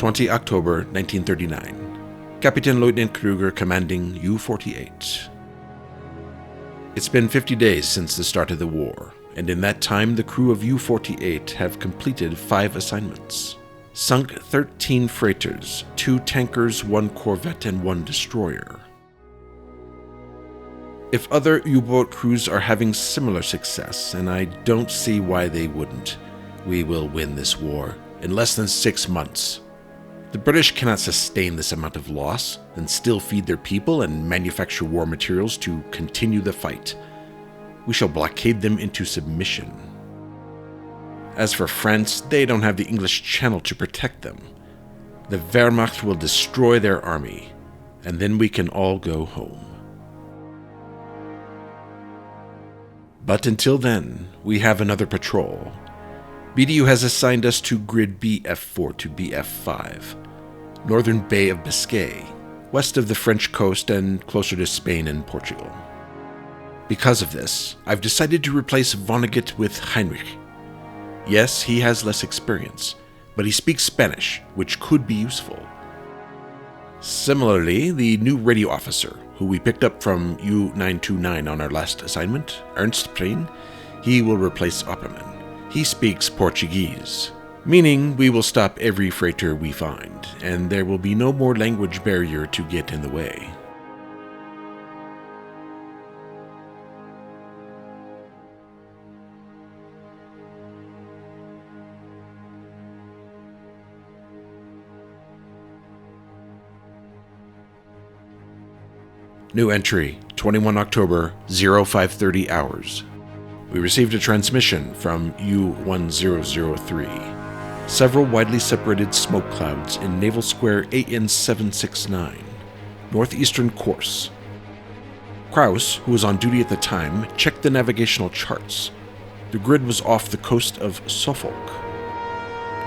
20 October 1939. Captain Lieutenant Kruger commanding U-48. It's been 50 days since the start of the war, and in that time the crew of U-48 have completed 5 assignments. Sunk 13 freighters, 2 tankers, 1 corvette, and 1 destroyer. If other U-boat crews are having similar success, and I don't see why they wouldn't, we will win this war in less than 6 months. The British cannot sustain this amount of loss and still feed their people and manufacture war materials to continue the fight. We shall blockade them into submission. As for France, they don't have the English Channel to protect them. The Wehrmacht will destroy their army, and then we can all go home. But until then, we have another patrol. BDU has assigned us to grid BF4 to BF5, northern Bay of Biscay, west of the French coast and closer to Spain and Portugal. Because of this, I've decided to replace Vonnegut with Heinrich. Yes, he has less experience, but he speaks Spanish, which could be useful. Similarly, the new radio officer, who we picked up from U-929 on our last assignment, Ernst Prien, he will replace Opperman. He speaks Portuguese, meaning we will stop every freighter we find, and there will be no more language barrier to get in the way. New entry, 21 October, 0530 hours. We received a transmission from U-1003. Several widely separated smoke clouds in Naval Square AN-769, northeastern course. Kraus, who was on duty at the time, checked the navigational charts. The grid was off the coast of Suffolk.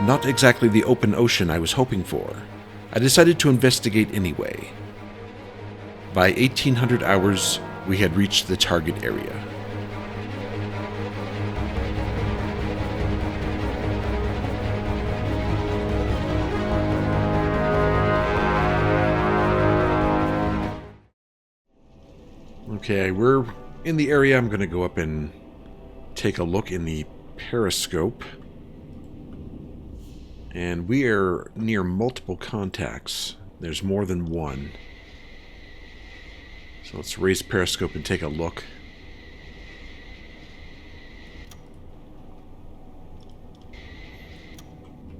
Not exactly the open ocean I was hoping for. I decided to investigate anyway. By 1800 hours, we had reached the target area. Okay, we're in the area. I'm going to go up and take a look in the periscope. And we are near multiple contacts. There's more than one. So let's raise periscope and take a look.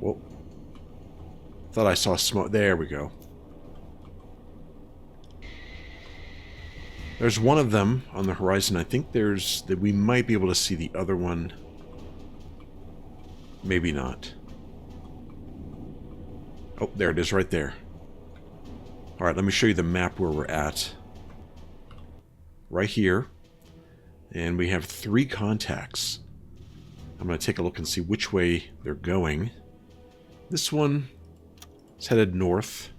Whoa. Thought I saw smoke. There we go. There's one of them on the horizon. I think that we might be able to see the other one. Maybe not. Oh, there it is right there. Alright, let me show you the map where we're at. Right here. And we have 3 contacts. I'm going to take a look and see which way they're going. This one is headed north.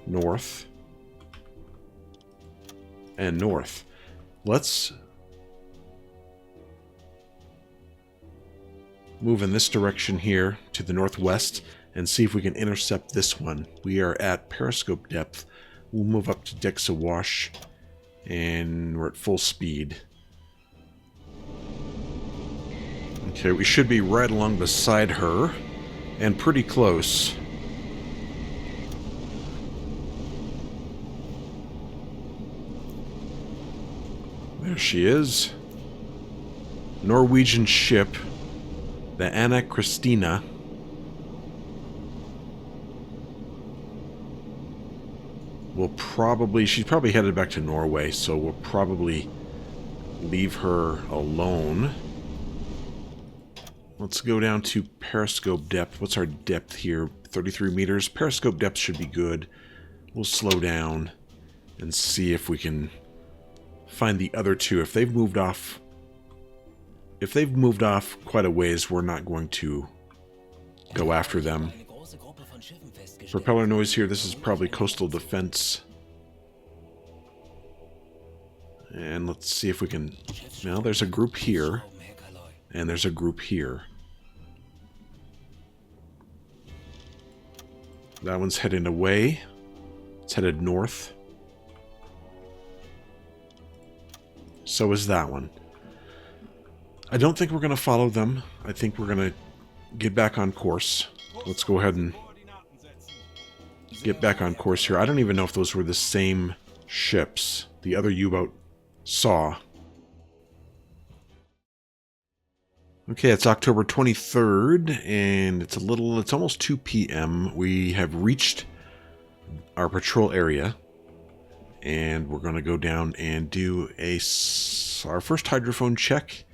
North. And north. Let's move in this direction here to the northwest and see if we can intercept this one. We are at periscope depth. We'll move up to Dex Awash and we're at full speed. Okay, we should be right along beside her and pretty close. There she is. Norwegian ship, the Anna Christina. She's probably headed back to Norway, so we'll probably leave her alone. Let's go down to periscope depth. What's our depth here? 33 meters. Periscope depth should be good. We'll slow down and see if we can find the other 2. If they've moved off quite a ways, we're not going to go after them. Propeller noise here. This is probably coastal defense. And let's see if we can... Now, there's a group here. And there's a group here. That one's heading away. It's headed north. So is that one. I don't think we're going to follow them. I think we're going to get back on course. Let's go ahead and get back on course here. I don't even know if those were the same ships the other U-boat saw. Okay, it's October 23rd, and it's almost 2 p.m. We have reached our patrol area, and we're going to go down and do our first hydrophone check.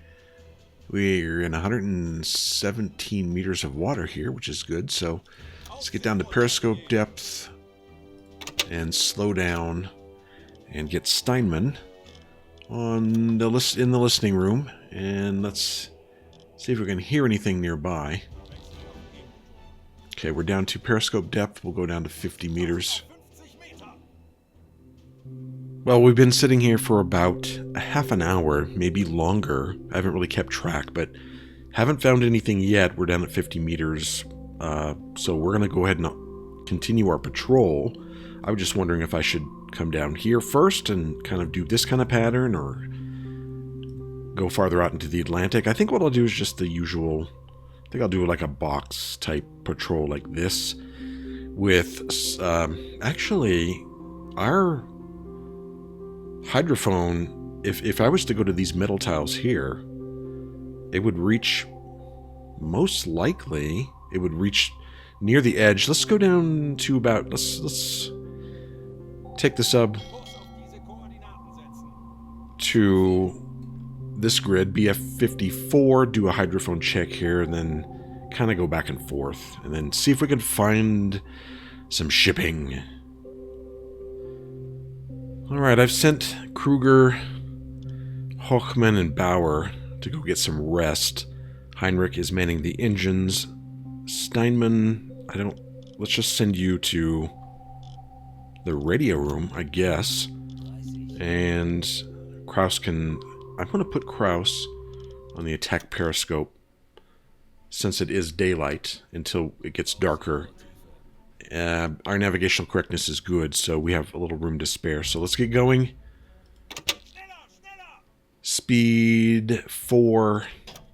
We're in 117 meters of water here, which is good. So let's get down to periscope depth and slow down and get Steinman in the listening room, and let's see if we can hear anything nearby. Okay, we're down to periscope depth. We'll go down to 50 meters. Well, we've been sitting here for about a half an hour, maybe longer. I haven't really kept track, but haven't found anything yet. We're down at 50 meters. So we're going to go ahead and continue our patrol. I was just wondering if I should come down here first and kind of do this kind of pattern, or go farther out into the Atlantic. I think what I'll do is just the usual. I think I'll do like a box type patrol like this with actually our hydrophone. If I was to go to these metal tiles here, it would reach, most likely it would reach near the edge. Let's go down to about, let's take the sub to this grid, BF54, do a hydrophone check here, and then kind of go back and forth, and then see if we can find some shipping. Alright, I've sent Kruger, Hochman, and Bauer to go get some rest. Heinrich is manning the engines. Steinman, let's just send you to the radio room, I guess. And Kraus I'm going to put Kraus on the attack periscope, since it is daylight, until it gets darker. Our navigational correctness is good, so we have a little room to spare. So let's get going. Speed 4,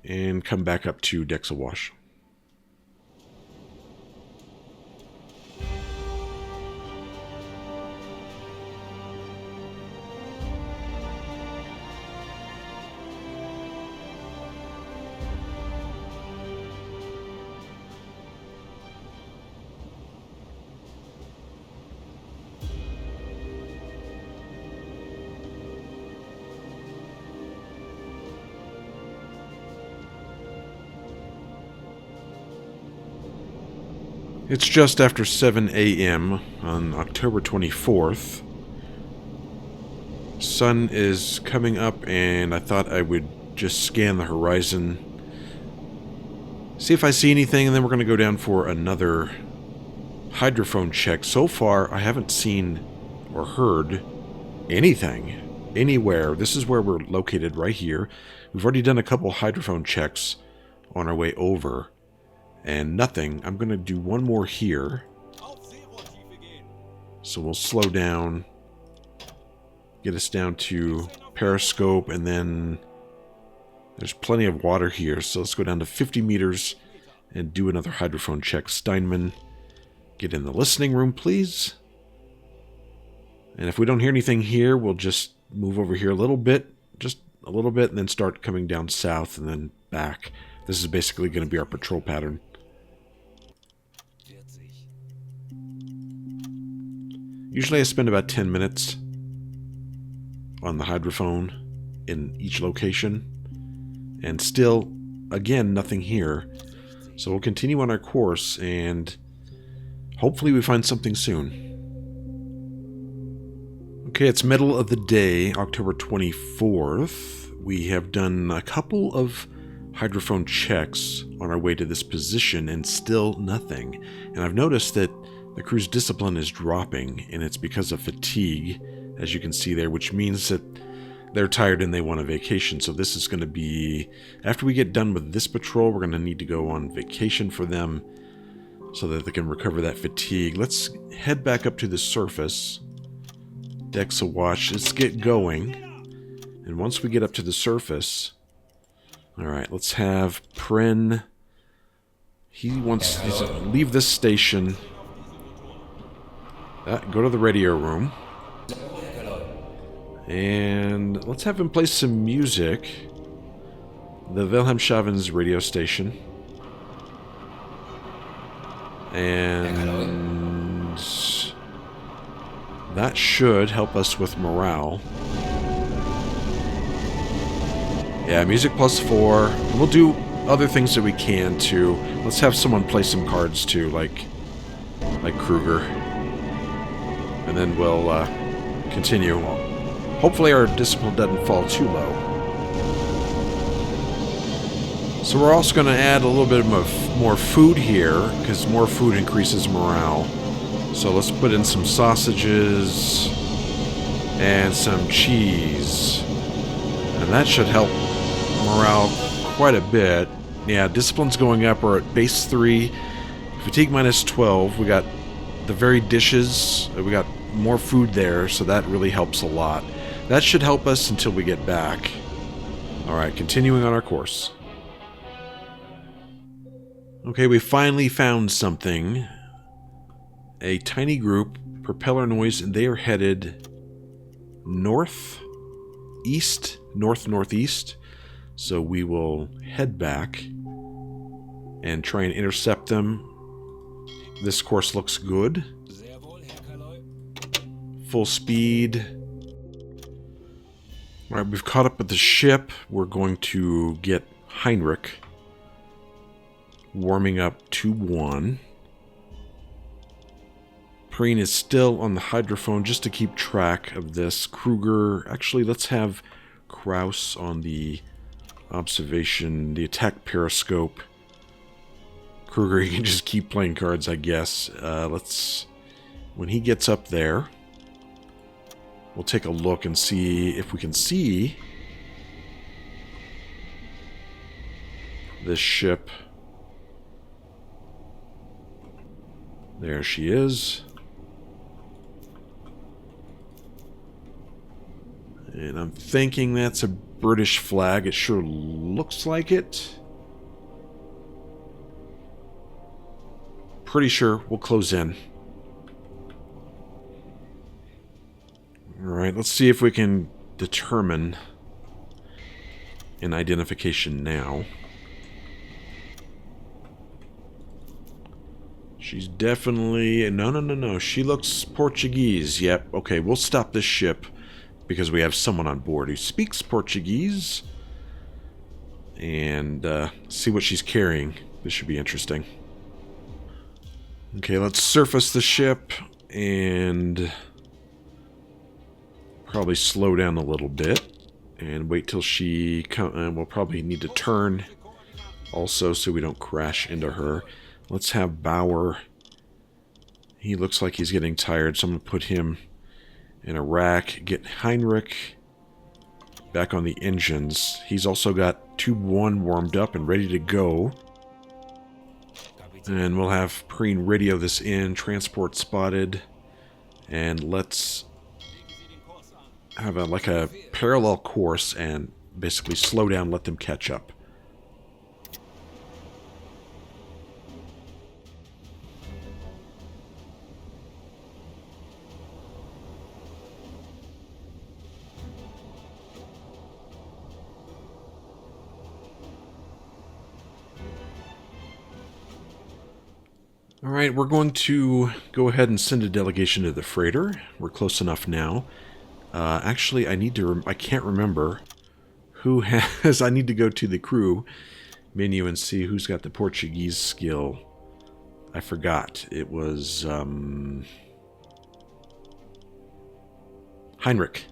and come back up to decks awash. It's just after 7 a.m. on October 24th. Sun is coming up, and I thought I would just scan the horizon, see if I see anything, and then we're going to go down for another hydrophone check. So far, I haven't seen or heard anything anywhere. This is where we're located, right here. We've already done a couple hydrophone checks on our way over, and nothing. I'm going to do one more here. So we'll slow down, get us down to periscope, and then there's plenty of water here. So let's go down to 50 meters and do another hydrophone check. Steinman, get in the listening room, please. And if we don't hear anything here, we'll just move over here a little bit, just a little bit, and then start coming down south and then back. This is basically going to be our patrol pattern. Usually I spend about 10 minutes on the hydrophone in each location, and still, again, nothing here. So we'll continue on our course, and hopefully we find something soon. Okay, it's middle of the day, October 24th. We have done a couple of hydrophone checks on our way to this position, and still nothing. And I've noticed that the crew's discipline is dropping, and it's because of fatigue, as you can see there, which means that they're tired and they want a vacation. So this is going to be, after we get done with this patrol, we're going to need to go on vacation for them. so that they can recover that fatigue. Let's head back up to the surface. Decks a watch. Let's get going. And once we get up to the surface... Alright, let's have Pren... He wants to leave this station. Go to the radio room. And let's have him play some music. The Wilhelmshaven's radio station. And that should help us with morale. Yeah, music +4. We'll do other things that we can too. Let's have someone play some cards too, like Kruger. And then we'll continue. Hopefully our discipline doesn't fall too low. So we're also going to add a little bit of more food here, because more food increases morale. So let's put in some sausages and some cheese. And that should help morale quite a bit. Yeah, discipline's going up. We're at base 3. Fatigue -12. We got the varied dishes. We got more food there, so that really helps a lot. That should help us until we get back. Alright, continuing on our course. Okay, we finally found something. A tiny group, propeller noise, and they are headed northeast, northeast. So we will head back and try and intercept them. This course looks good. Full speed. Alright, we've caught up with the ship. We're going to get Heinrich warming up to 1. Preen is still on the hydrophone just to keep track of this. Kruger, actually let's have Kraus on the observation, the attack periscope. Kruger, you can just keep playing cards, I guess. When he gets up there, we'll take a look and see if we can see this ship. There she is. And I'm thinking that's a British flag. It sure looks like it. Pretty sure we'll close in. Alright, let's see if we can determine an identification now. She's definitely... No. She looks Portuguese. Yep, okay, we'll stop this ship because we have someone on board who speaks Portuguese. And see what she's carrying. This should be interesting. Okay, let's surface the ship and probably slow down a little bit and wait till she comes. And we'll probably need to turn also so we don't crash into her. Let's have Bauer. He looks like he's getting tired, so I'm going to put him in a rack. Get Heinrich back on the engines. He's also got Tube 1 warmed up and ready to go. And we'll have Preen radio this in. Transport spotted. And let's have like a parallel course and basically slow down, let them catch up. Alright, we're going to go ahead and send a delegation to the freighter. We're close enough now. Actually, I can't remember who has... I need to go to the crew menu and see who's got the Portuguese skill. I forgot. It was... Heinrich.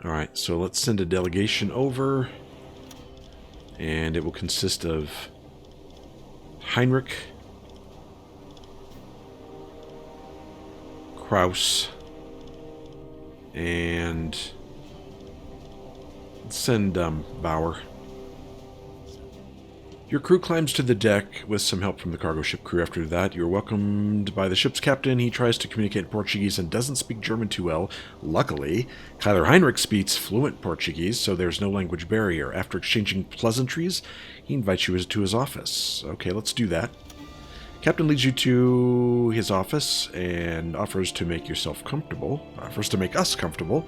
Alright, so let's send a delegation over. And it will consist of Heinrich, Kraus, and let's send Bauer. Your crew climbs to the deck with some help from the cargo ship crew. After that, you're welcomed by the ship's captain. He tries to communicate in Portuguese and doesn't speak German too well. Luckily, Kyler Heinrich speaks fluent Portuguese, so there's no language barrier. After exchanging pleasantries, he invites you to his office. Okay, let's do that. Captain leads you to his office and offers to make yourself comfortable. Offers to make us comfortable.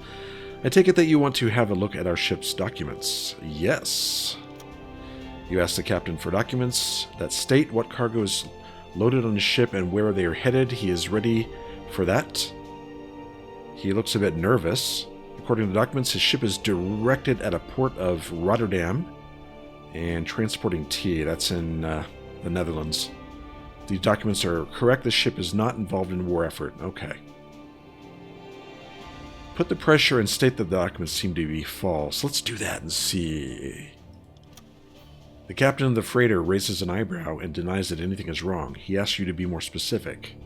I take it that you want to have a look at our ship's documents. Yes. You ask the captain for documents that state what cargo is loaded on the ship and where they are headed. He is ready for that. He looks a bit nervous. According to the documents, his ship is directed at a port of Rotterdam and transporting tea. That's in the Netherlands. These documents are correct. The ship is not involved in a war effort. Okay. Put the pressure and state that the documents seem to be false. Let's do that and see. The captain of the freighter raises an eyebrow and denies that anything is wrong. He asks you to be more specific.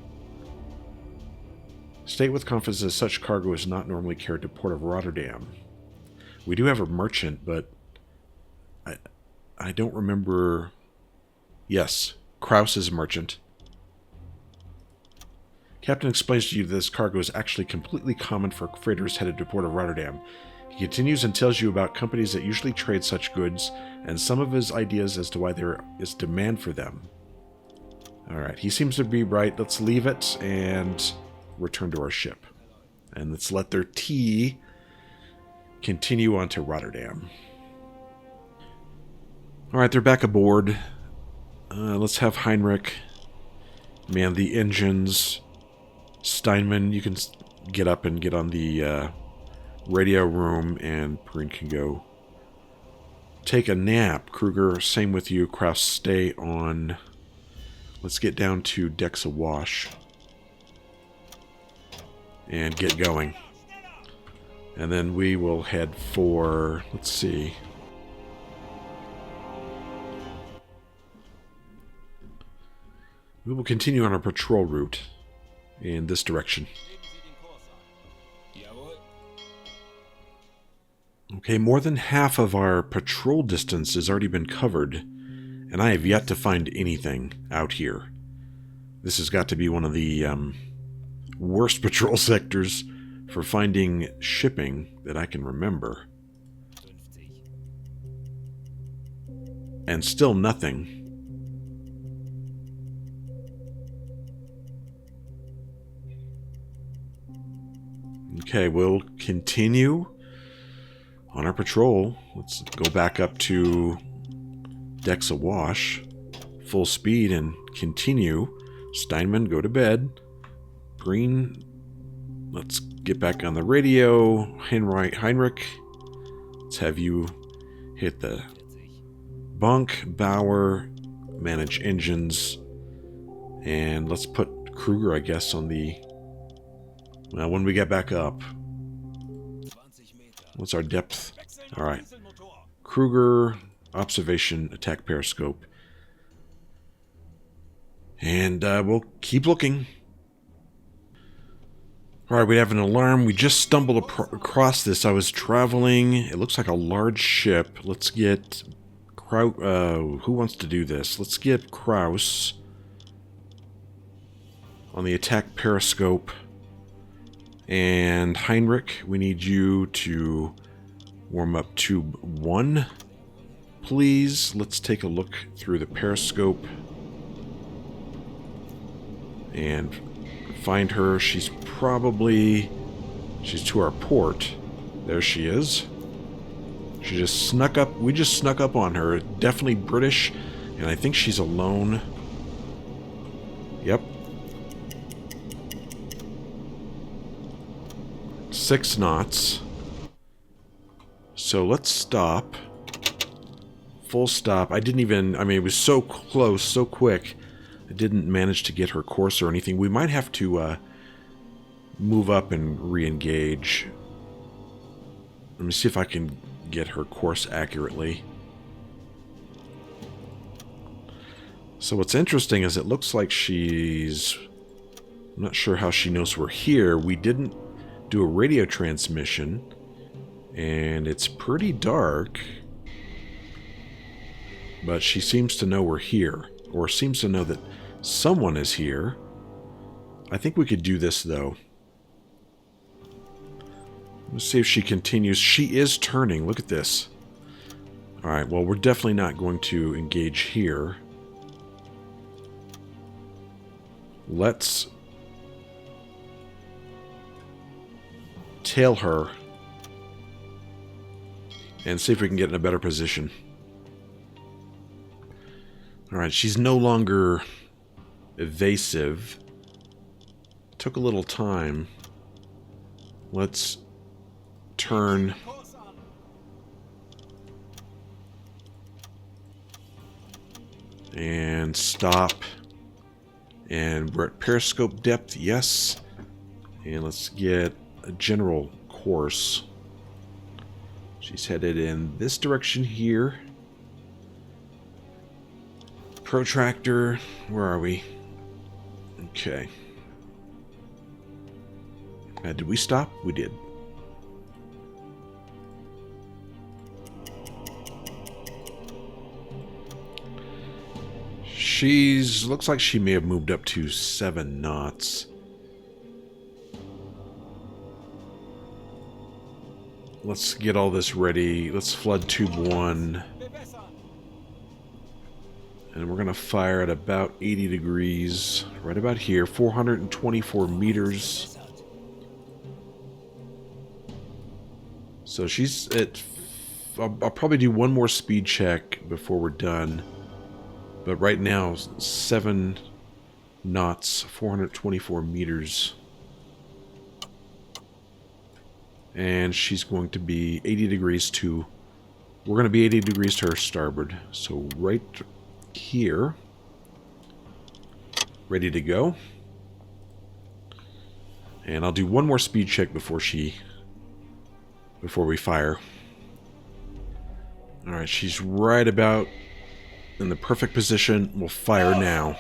State with confidence that such cargo is not normally carried to Port of Rotterdam. We do have a merchant, but I don't remember... Yes, Kraus is a merchant. Captain explains to you that this cargo is actually completely common for freighters headed to Port of Rotterdam. He continues and tells you about companies that usually trade such goods and some of his ideas as to why there is demand for them. Alright, he seems to be right. Let's leave it and return to our ship. And let's let their tea continue on to Rotterdam. Alright, they're back aboard. Let's have Heinrich man the engines. Steinman, you can get up and get on the radio room, and Perrine can go take a nap. Kruger, same with you. Kraus, stay on. Let's get down to decks awash and get going. And then we will head for, let's see. We will continue on our patrol route in this direction. Okay, more than half of our patrol distance has already been covered, and I have yet to find anything out here. This has got to be one of the worst patrol sectors for finding shipping that I can remember. And still nothing. Okay, we'll continue on our patrol. Let's go back up to decks awash, full speed, and continue. Steinman, go to bed. Green, let's get back on the radio. Heinrich, let's have you hit the bunk. Bauer, manage engines. And let's put Kruger, I guess, on the... Well, when we get back up. What's our depth? Alright. Kruger, observation, attack periscope. And we'll keep looking. Alright, we have an alarm. We just stumbled across this. I was traveling. It looks like a large ship. Let's get... who wants to do this? Let's get Kraus on the attack periscope. And Heinrich, we need you to warm up tube 1, please. Let's take a look through the periscope and find her. She's to our port. There she is. She just snuck up. We just snuck up on her. Definitely British, and I think she's alone. Yep. 6 knots. So let's stop. Full stop. I didn't even... I mean, it was so close, so quick. I didn't manage to get her course or anything. We might have to move up and re-engage. Let me see if I can get her course accurately. So what's interesting is it looks like she's... I'm not sure how she knows we're here. We didn't do a radio transmission, and it's pretty dark. But she seems to know we're here, or seems to know that someone is here. I think we could do this, though. Let's see if she continues. She is turning. Look at this. Alright, well, we're definitely not going to engage here. Let's tail her and see if we can get in a better position. Alright, she's no longer evasive. Took a little time. Let's turn. And stop. And we're at periscope depth, yes. And let's get a general course. She's headed in this direction here. Protractor, where are we? Okay. Did we stop? We did. Looks like she may have moved up to 7 knots. Let's get all this ready. Let's flood tube 1. And we're going to fire at about 80 degrees. Right about here. 424 meters. So she's at... I'll probably do one more speed check before we're done. But right now, 7 knots, 424 meters. And she's going to be 80 degrees to... We're going to be 80 degrees to her starboard. So right here. Ready to go. And I'll do one more speed check before we fire. Alright, she's right about in the perfect position. We'll fire now.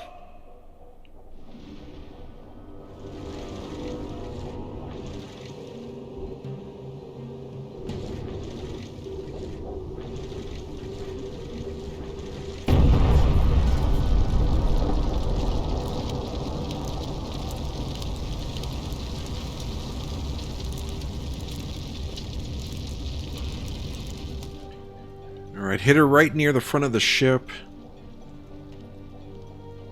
Alright, hit her right near the front of the ship.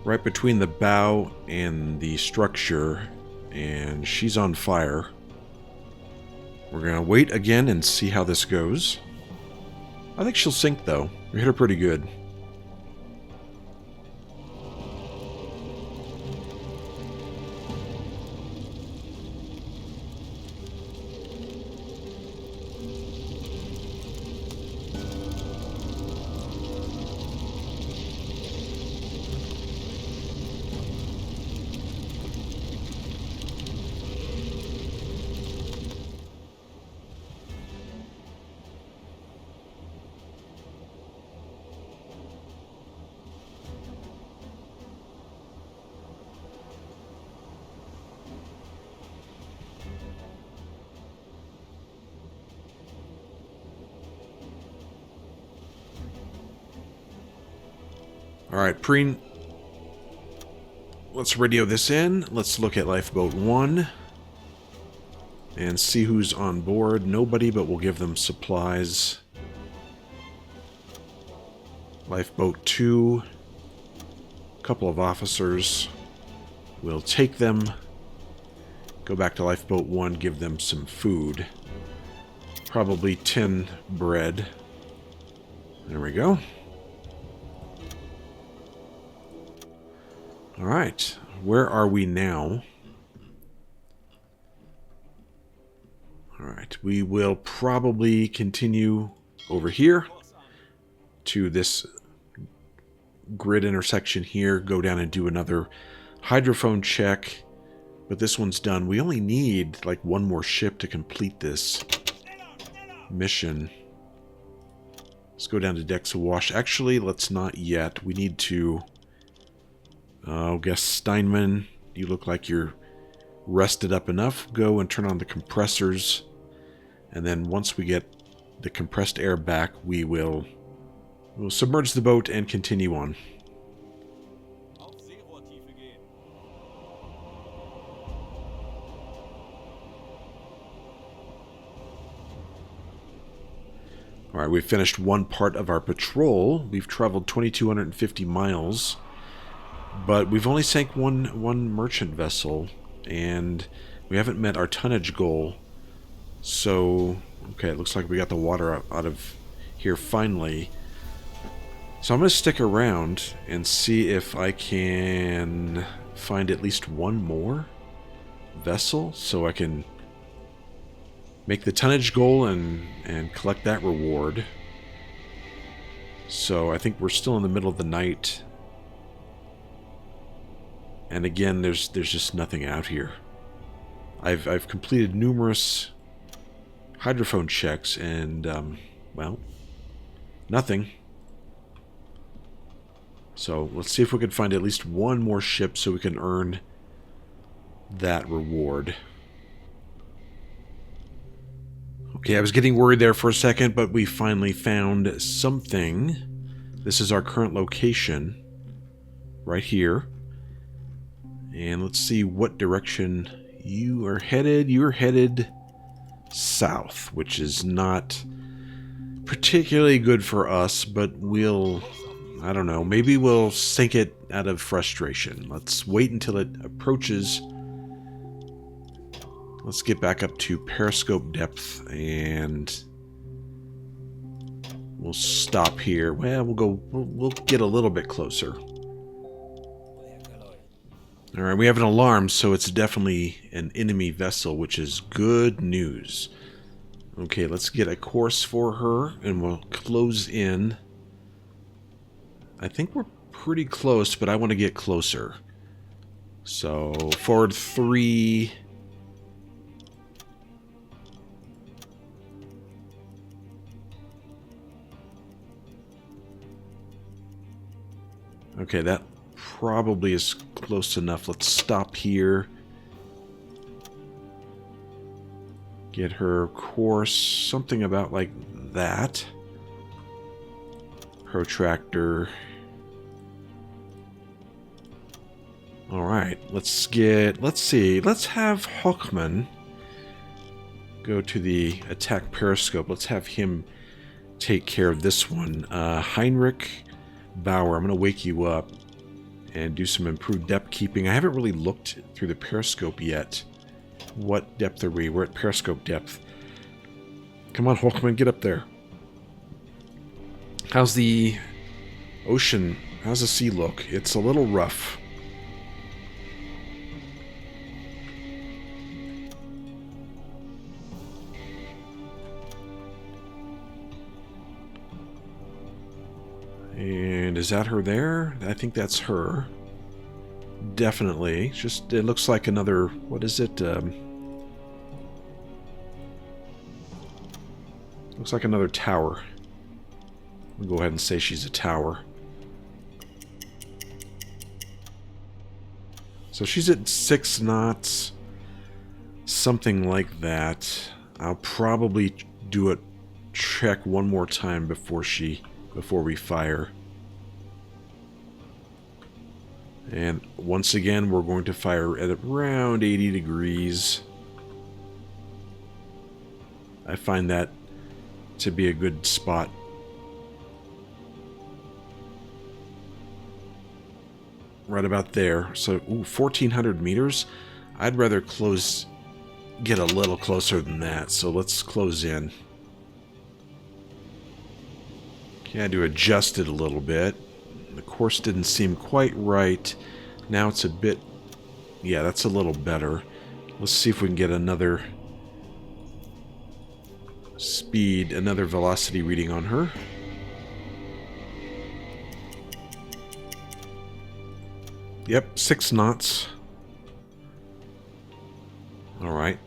Right between the bow and the structure. And she's on fire. We're going to wait again and see how this goes. I think she'll sink, though. We hit her pretty good. Alright, Preen. Let's radio this in. Let's look at Lifeboat 1. And see who's on board. Nobody, but we'll give them supplies. Lifeboat 2. A couple of officers. We'll take them. Go back to Lifeboat 1, give them some food. Probably 10 bread. There we go. Alright, where are we now? Alright, we will probably continue over here to this grid intersection here, go down and do another hydrophone check, but this one's done. We only need like one more ship to complete this mission. Let's go down to decks awash. Actually, let's not yet. We need to... I guess Steinman, you look like you're rested up enough. Go and turn on the compressors. And then once we get the compressed air back, we will We'll submerge the boat and continue on. Alright, we've finished one part of our patrol. We've traveled 2,250 miles. But we've only sank one merchant vessel. And we haven't met our tonnage goal. So, okay, it looks like we got the water out of here finally. So I'm going to stick around and see if I can find at least one more vessel so I can make the tonnage goal and collect that reward. So I think we're still in the middle of the night. And again, there's just nothing out here. I've completed numerous hydrophone checks and, well, nothing. So let's see if we can find at least one more ship so we can earn that reward. Okay, I was getting worried there for a second, but we finally found something. This is our current location, right here. And let's see what direction you are headed. You're headed south, which is not particularly good for us, but we'll, I don't know, maybe we'll sink it out of frustration. Let's wait until it approaches. Let's get back up to periscope depth and we'll stop here. Well, we'll get a little bit closer. Alright, we have an alarm, so it's definitely an enemy vessel, which is good news. Okay, let's get a course for her and we'll close in. I think we're pretty close, but I want to get closer. So, forward 3. Okay, that probably is close enough. Let's stop here. Get her course, something about like that. Protractor. Alright, let's see, let's have Hochman go to the attack periscope. Let's have him take care of this one. Heinrich Bauer, I'm going to wake you up and do some improved depth keeping. I haven't really looked through the periscope yet. What depth are we? We're at periscope depth. Come on, Hochman, get up there. How's the ocean? How's the sea look? It's a little rough. And is that her there? I think that's her. Definitely. Just, it looks like another, what is it? Looks like another tower. We'll go ahead and say she's a tower. So she's at 6 knots. Something like that. I'll probably do a check one more time before we fire. And once again, we're going to fire at around 80 degrees. I find that to be a good spot. Right about there. So, ooh, 1,400 meters. I'd rather get a little closer than that. So let's close in. Okay, I had to adjust it a little bit. The course didn't seem quite right. Now it's a bit... Yeah, that's a little better. Let's see if we can get another speed, another velocity reading on her. Yep, 6 knots. Alright.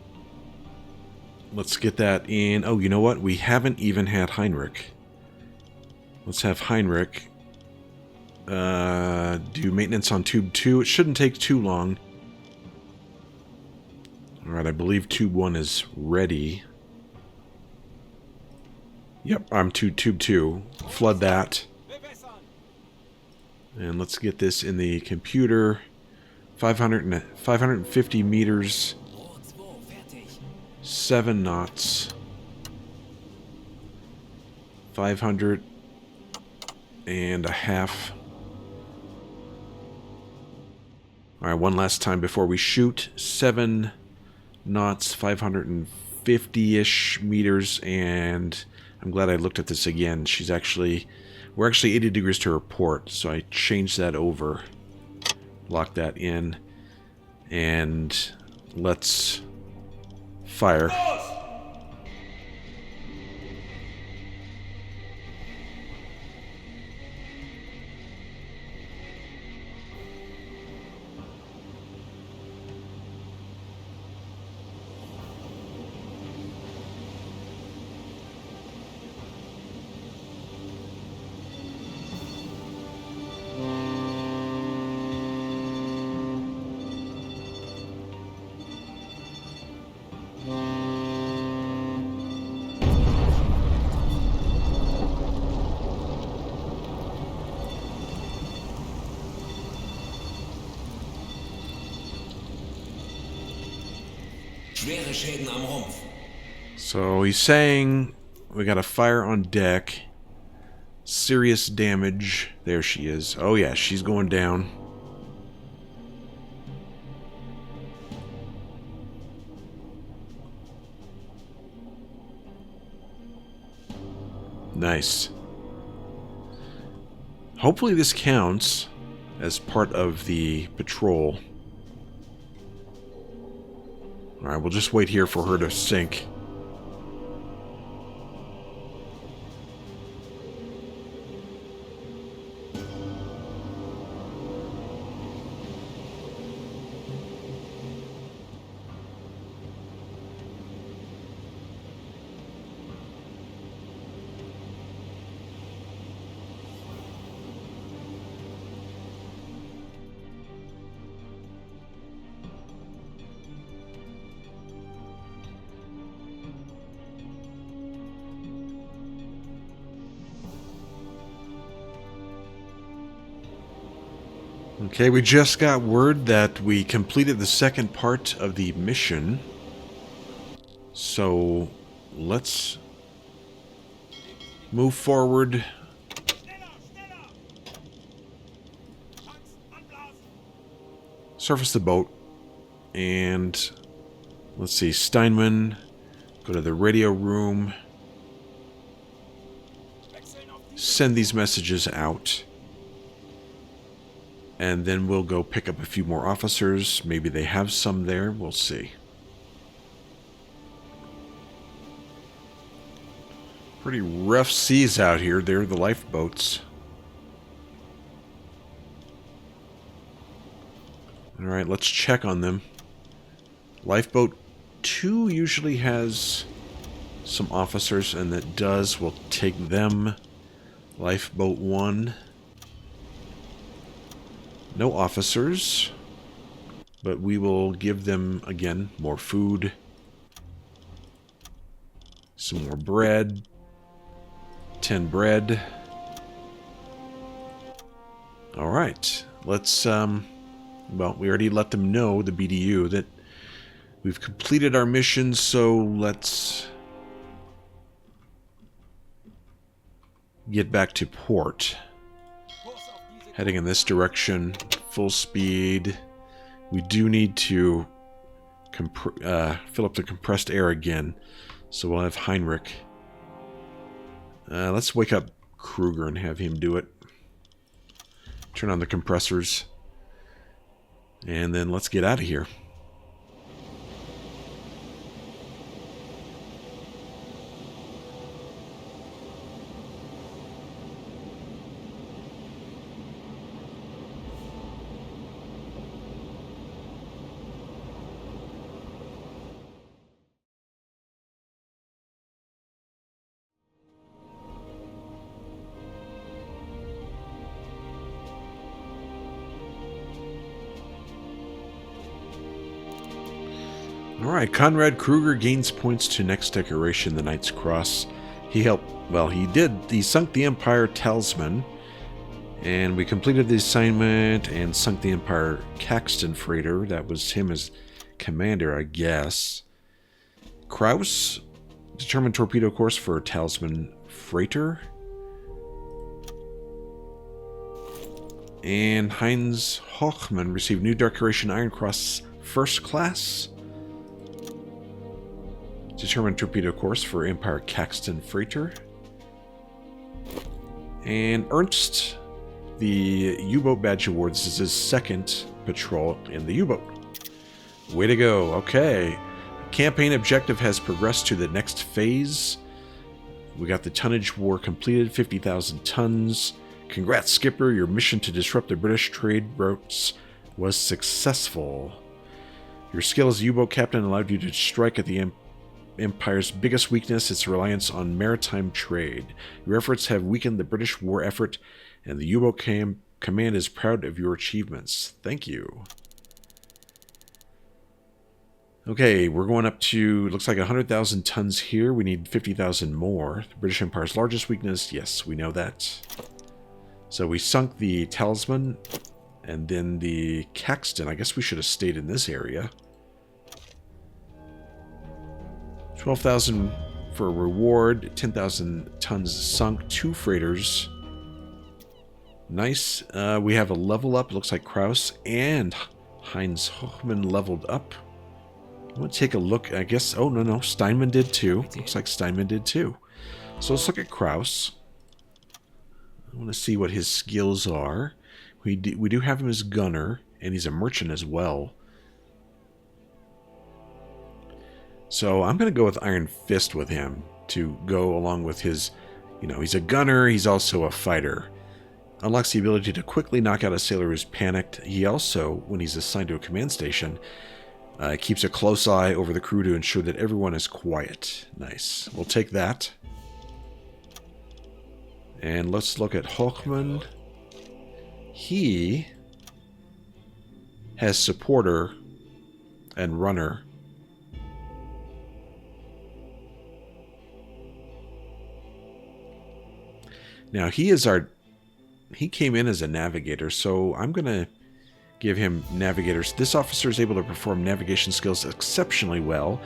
Let's get that in. Oh, you know what? We haven't even had Heinrich. Let's have Heinrich do maintenance on tube 2. It shouldn't take too long. Alright, I believe tube 1 is ready. Yep, I'm to tube 2. Flood that. And let's get this in the computer. 550 meters. 7 knots. 500 and a half. Alright, one last time before we shoot. 7 knots, 550-ish meters, and I'm glad I looked at this again. We're actually 80 degrees to her port, so I changed that over. Lock that in, and let's fire. So he's saying we got a fire on deck. Serious damage. There she is. Oh yeah, she's going down. Nice. Hopefully this counts as part of the patrol. Alright, we'll just wait here for her to sink. Okay, we just got word that we completed the second part of the mission. So, let's move forward. Surface the boat. And, let's see, Steinman, go to the radio room. Send these messages out. And then we'll go pick up a few more officers. Maybe they have some there. We'll see. Pretty rough seas out here. They're the lifeboats. Alright, let's check on them. Lifeboat 2 usually has some officers, and that does. We'll take them. Lifeboat 1. No officers, but we will give them, again, more food, some more bread, 10 bread. Alright, let's, well, we already let them know, the BDU, that we've completed our mission, so let's get back to port. Heading in this direction, full speed. We do need to fill up the compressed air again, so we'll have Heinrich. Let's wake up Kruger and have him do it. Turn on the compressors. And then let's get out of here. Alright, Conrad Kruger gains points to next decoration, the Knight's Cross. He helped, well, he sunk the Empire Talisman, And we completed the assignment and sunk the Empire Caxton freighter. That was him as commander, I guess. Kraus determined torpedo course for Talisman freighter. And Heinz Hochmann received new decoration Iron Cross First Class. Determined torpedo course for Empire Caxton freighter. And Ernst, the U-boat badge awards, is his second patrol in the U-boat. Way to go. Okay. Campaign objective has progressed to the next phase. We got the tonnage war completed, 50,000 tons. Congrats, Skipper. Your mission to disrupt the British trade routes was successful. Your skill as a U-boat captain allowed you to strike at the Empire's biggest weakness, its reliance on maritime trade. Your efforts have weakened the British war effort, and the U-boat command is proud of your achievements. Thank you. Okay, we're going up to, looks like 100,000 tons here. We need 50,000 more. The British Empire's largest weakness, yes, we know that. So we sunk the Talisman, and then the Caxton. I guess we should have stayed in this area. 12,000 for a reward, 10,000 tons sunk, 2 freighters. Nice. We have a level up. It looks like Kraus and Heinz Hochmann leveled up. I'm going to take a look. I guess, oh, no, Steinman did too. Looks like Steinman did too. So let's look at Kraus. I want to see what his skills are. We do have him as gunner, and he's a merchant as well. So I'm going to go with Iron Fist with him to go along with his, he's a gunner, he's also a fighter. Unlocks the ability to quickly knock out a sailor who's panicked. He also, when he's assigned to a command station, keeps a close eye over the crew to ensure that everyone is quiet. Nice. We'll take that. And let's look at Hochmann. He has supporter and runner. Now he came in as a navigator, so I'm going to give him navigators. This officer is able to perform navigation skills exceptionally well.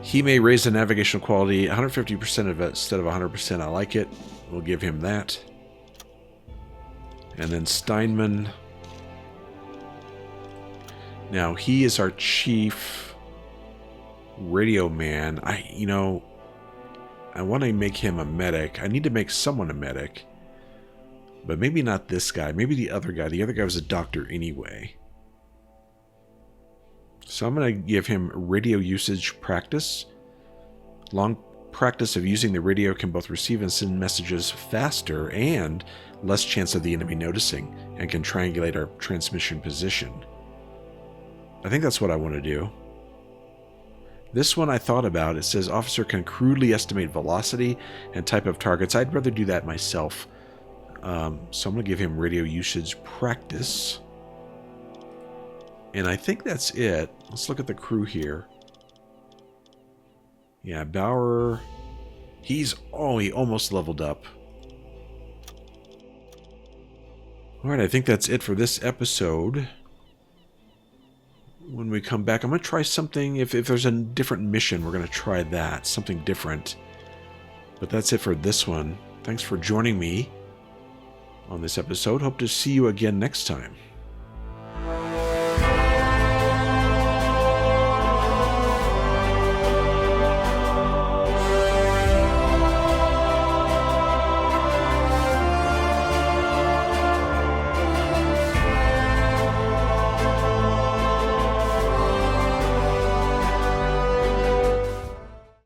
He may raise the navigational quality 150% of it instead of 100%. I like it. We'll give him that. And then Steinman. Now he is our chief radio man. I want to make him a medic. I need to make someone a medic. But maybe not this guy. Maybe the other guy. The other guy was a doctor anyway. So I'm going to give him radio usage practice. Long practice of using the radio can both receive and send messages faster and less chance of the enemy noticing, and can triangulate our transmission position. I think that's what I want to do. This one I thought about. It says officer can crudely estimate velocity and type of targets. I'd rather do that myself. So I'm going to give him radio usage practice. And I think that's it. Let's look at the crew here. Yeah, Bauer. He almost leveled up. Alright, I think that's it for this episode. When we come back, I'm going to try something. If there's a different mission, we're going to try that. Something different. But that's it for this one. Thanks for joining me on this episode. Hope to see you again next time.